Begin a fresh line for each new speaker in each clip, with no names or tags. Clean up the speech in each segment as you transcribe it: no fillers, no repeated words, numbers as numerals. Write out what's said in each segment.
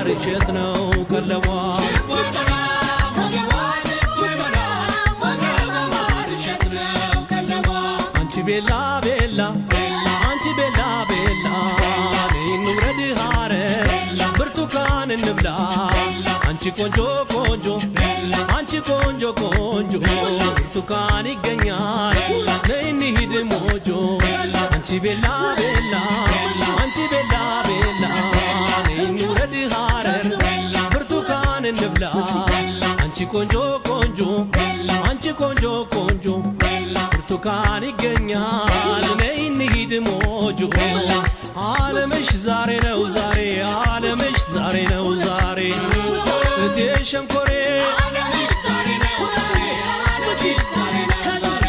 ማርሸት ነው ቀለቧ አንቺ ቤላ ቤላ አንቺ ቤላ ቤላ ንውረድ ሐረር ብርቱካን እንብላ አንቺ ቆንጆ ቆንጆ አንቺ ቆንጆ ቆንጆ ብርቱካን ይገኛል ነይ እንሂድ ሞጆ አንቺ ቤላ ቤላ አንቺ ቤላ ቤላ ነይ እንውረድ ሐረር ብርቱካን እንብላ አንቺ ቆንጆ ቆንጆ አንቺ ቆንጆ ቆንጆ ብርቱካን ይገኛል ነይ እንሂድ ሞጆ ዓለምሽ ዛሬ ነው ዛሬ ዓለምሽ ዛሬ ነው ዛሬ እቴ ሸንኮሬ ዓለምሽ ዛሬ ነው ዛሬ ዓለምሽ ዛሬ ነው ዛሬ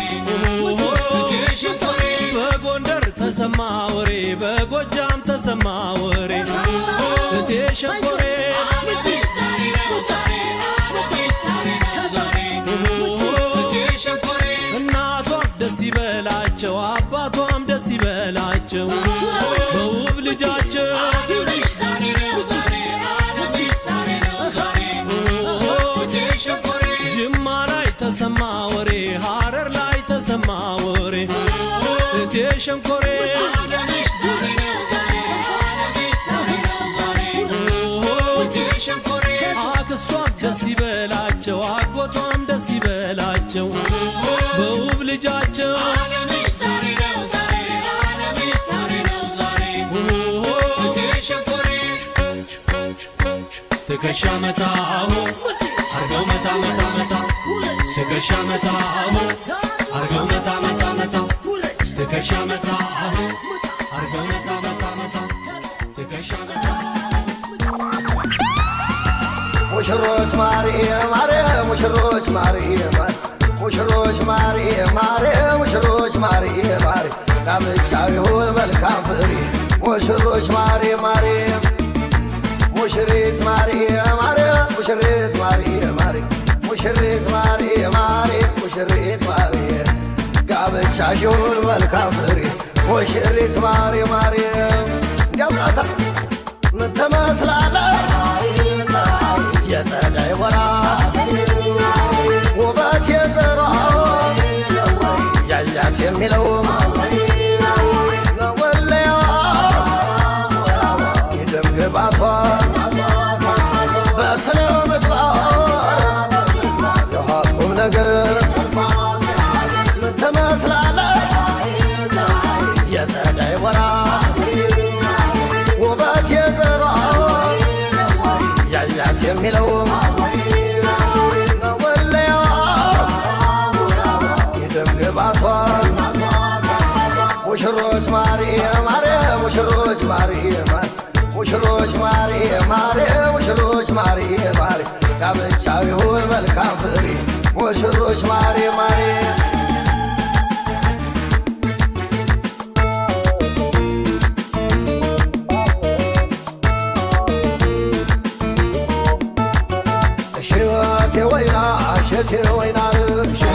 እቴ ሸንኮሬ በጎንደር ተሰማ ወሬ በጎጃም ተሰማ ወሬ እቴ ሸንኮሬ ዓለምሽ ዛሬ ነው ዛሬ ዓለምሽ ዛሬ ነው ዛሬ እቴ ሸንኮሬ እናቷም ደስ ይበላቸው አባቷም ደስ ይበላቸው በውብ ልጃቸው ጅማ ላይ ተሰማ ወሬ ሐረር ላይ ተሰማ ወሬ እቴ ሸንኮሬ አክስቷም ደስ ይበላቸው አጎቷም ደስ ይበላቸው በውብ ልጃቸው ትከሻ መታሁ አርገው መታ መታ መታ ትከሻ መታሁ አርገው መታ መታ መታ ትከሻ መታሁ አርገው መታ መታ መታ ትከሻ መታ
ሙሽሮች ማሪ ማሪ ሙሽሮች ማሪ ሙሽሮች ማሪ ማሪ ሙሽሮች ማሪ ማሪ ጋብቻው ይሁን መልካም ፍሬ ሙሽሮች ማሪ ማሪ ሙሽሪት ማሪ ማሪ ሙሽሪት ማሪ ማሪ ሙሽሪት ማሪ ማሪ ሙሽሪት ማሪ ጋብቻሽ ይሁን መልካም ፍሬ ሙሽሪት ማሪ ማሪ ያምራታ ምን ትመስላለች የጸደይ ወራት ውበት የዘሯ ያያት የሚለው መወለያዋ የደም ግባቷ በስነ ምግባር የኋት ቁም ነገር ምን ትመስላለች የጸደይ ወራት ውበት የዘሯ ያያት የሚለው መወለያዋ የደም ግባቷ ሙሽሮች ማሪ ማሪ ሙሽሮች ማሪ ማሪ ሙሽሮች ማሪ ማሪ ሙሽሮች ማሪ ማሪ ጋብቻው ይሁን መልካም ፍሬ ሙሽሮች ማሪ ማሪ እሸቴ ወይና እሸቴ ወይና እሸቴ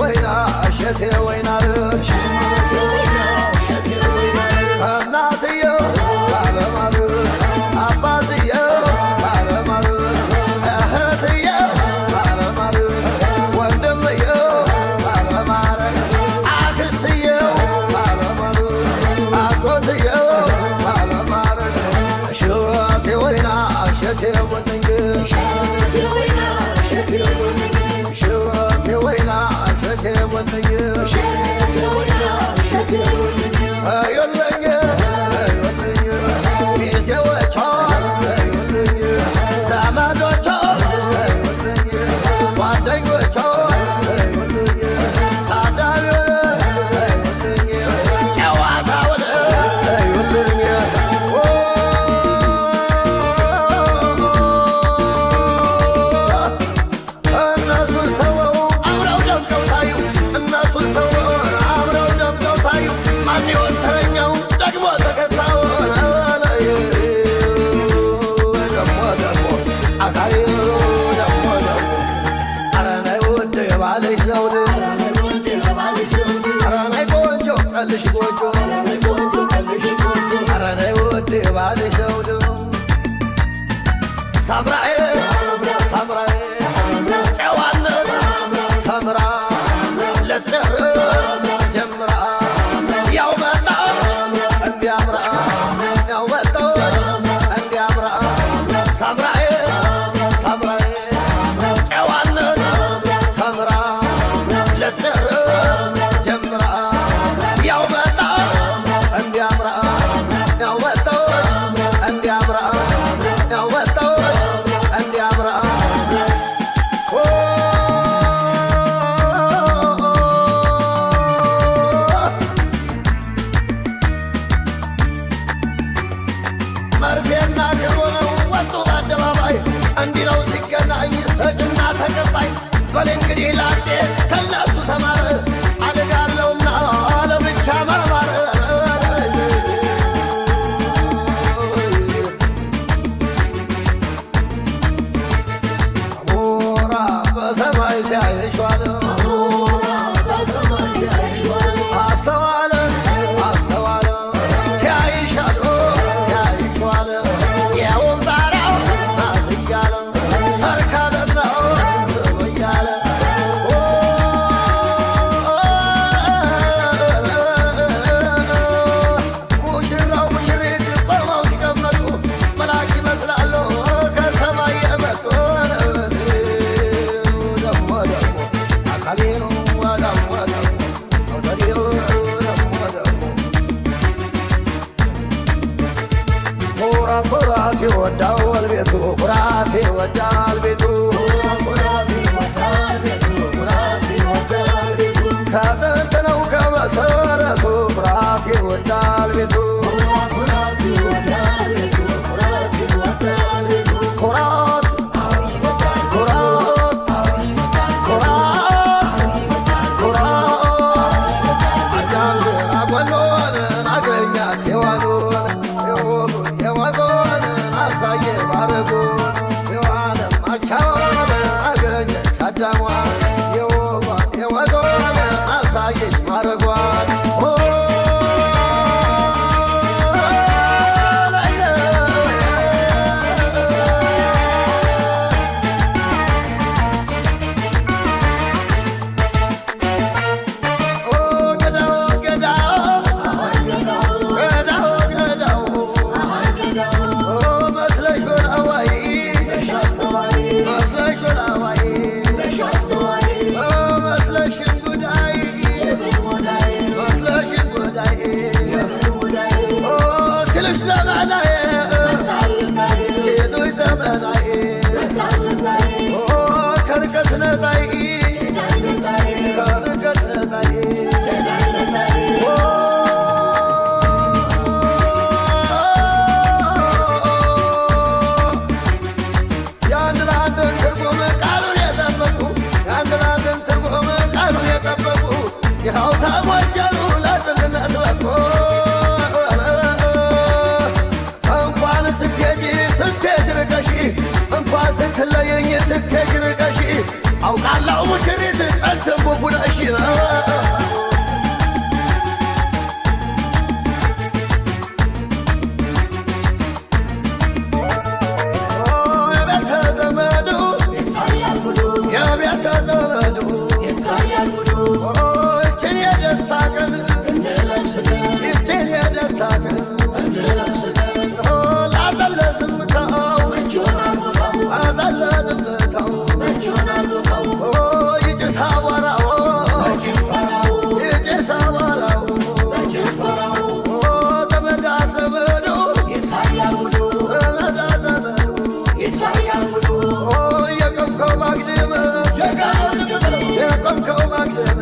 ወይና እሸቴ ወይና እናትየው ባለማር አባትየው ባለማር እህትየው ባለማር ወንድምየው ባለማር አክስትየው ባለማር አጎትየው ባለማር እሸቴ ወይና እሸቴ ወንድኝ እሸቴ ወይና እሸቴ ወንድኝ እሸቴ ወይና እሸቴ ወንድኝ እሸቴ ወይና እሸቴ ወንድኝ አዩልኝ አዩልኝ ሚዜዎቿ አዩልኝ ዘመዶቿ አዩልኝ ጓደኞቿ አዩልኝ ታዳሚው አዩልኝ ጨዋታውን አዩልኝ የባልሽ ዘውድ ሳምራዬ ሳምራዬ ጨዋነት ተምራ ልትደርስ ጀምራ ያው መጣች እንዲያምራ ያው መጣች እንዲያምራ ሳምራዬ ሳምራዬ ጨዋነት ተምራ ልትደርስ ጀምራ ያው መጣች እንዲያምራ ያው መጣች እንዲያምራ ያው መጣች እንዲያምራ መርፌና ክሮ ነው ወጡ በአደባባይ እንዲህ ነው ሲገናኝ ሰጭና ተቀባይ በል እንግዲህ ላጤ ከነሱ ተማረ አደጋለውና ለብቻ መርማር አሞራ በሰማይ ሲያይሿል አስተዋለ አስተዋለ ሲያይሻል ሲያይሿል የውም ጣራው ናት እያለ ሰርካለናው እያለ ሙሽራው ሙሽሪት ቆመው ሲቀመጡ መላክ ይመስላሉ ከሰማይ የመጡ ደሞ ደሞ አካሌው ደሞ ደሞ ወደዲው ደሞ ደሞ ኩራት ይወዳል ቤቱ ኩራት ይወዳል ቤቱ ከጥንት ነው ከመሰረቱ ኩራት ይወዳል ቤቱ ኩራት ኩራት ኩራት ኩራት አጃምር አጓሎን አገኛት የዋሉን የዋጎን አሳየ ባረጉን የዋለም አቻዋን አገኘች አዳሟን የዋጎን አሳየች ማረጓን ከርቀት ነጣይ ከርቀት ነጣይ የአንድ ለአንድን ትርጉም ቃሉን የጠበቁ የአንድ ለአንድን ትርጉም ቃሉን የጠበቁ ይኸው ተሞሸሩ ለጥንድነት በቁ እንኳን ስትሄጂ ስትሄጂ ርቀሽ እንኳን ስትለየኝ ስትሄጂ ርቀሽ አውቃለሁ ሙሽሪት ጠንትን ቡቡነሽ የቤተ ዘመዱ የቤተ ዘመዱ ይችን የደስታ ቀን ይችን የደስታ ቀን ላዘለ ዝምታው አዘለ ዝምታው ይጭስ አቧራው ይጭስ አቧራው ዘመዳ ዘመዱ ዘመዳ ዘመዱ የቆምከው ማግድም የቆምከው ማግድም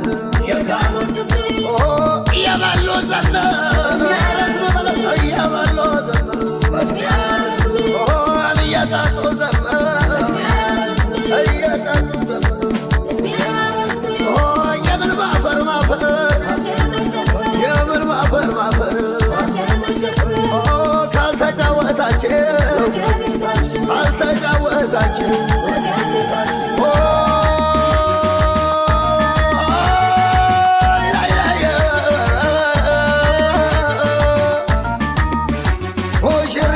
እየበሉ ዘመን እየበሉ ዘመን እየጠጡ ዘመን እየጠጡ ዘመን የምን ማፈር ማፈር የምን ማፈር ማፈር ካልተጫወታችሁ ካልተጫወታችሁ ሙሽራ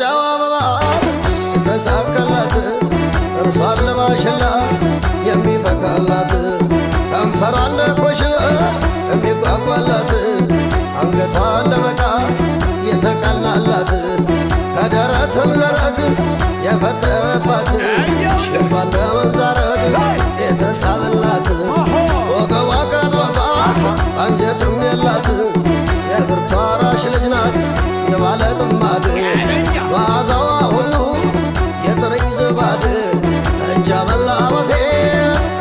የምርጫው አበባ የተሳካላት እርሷን ለማሽላ የሚፈካላት ከንፈሯን ለኮሽበ የሚጓጓላት አንገቷን ለበቃ የተቀላላት ከደረትም ደረት የፈጠረባት ሽንቷን ለመንዛረግ የተሳበላት ወገቧ ቀጥሮባት አንጀትም የላት የብርቷ ራሽ ልጅ ናት የባለ ጥማድ መዓዛዋ ሁሉ የጥርኝ ዝባድ እንጃ በላ በሴ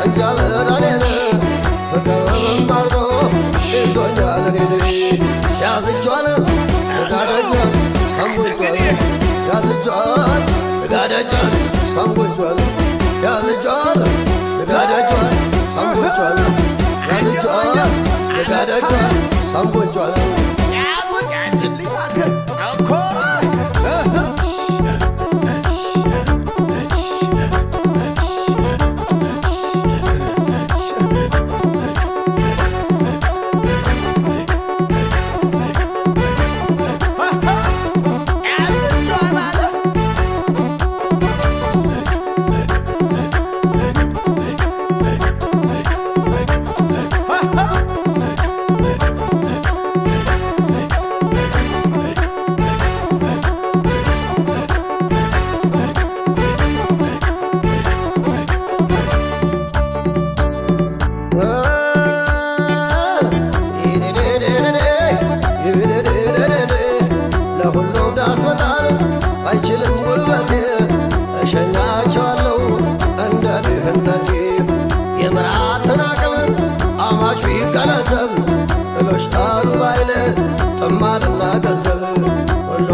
እንጃ በዳኔን በቀበብም አርጎ ይዞኛል እኔን ያዝጇን እጋደጇን ሰንቦቿን ያዝጇን እጋደጇን ሰንቦቿን ያዝጇን እጋደጇን ሰንቦቿን ያዝጇን እጋደጇን ሰንቦቿን ለሁሉ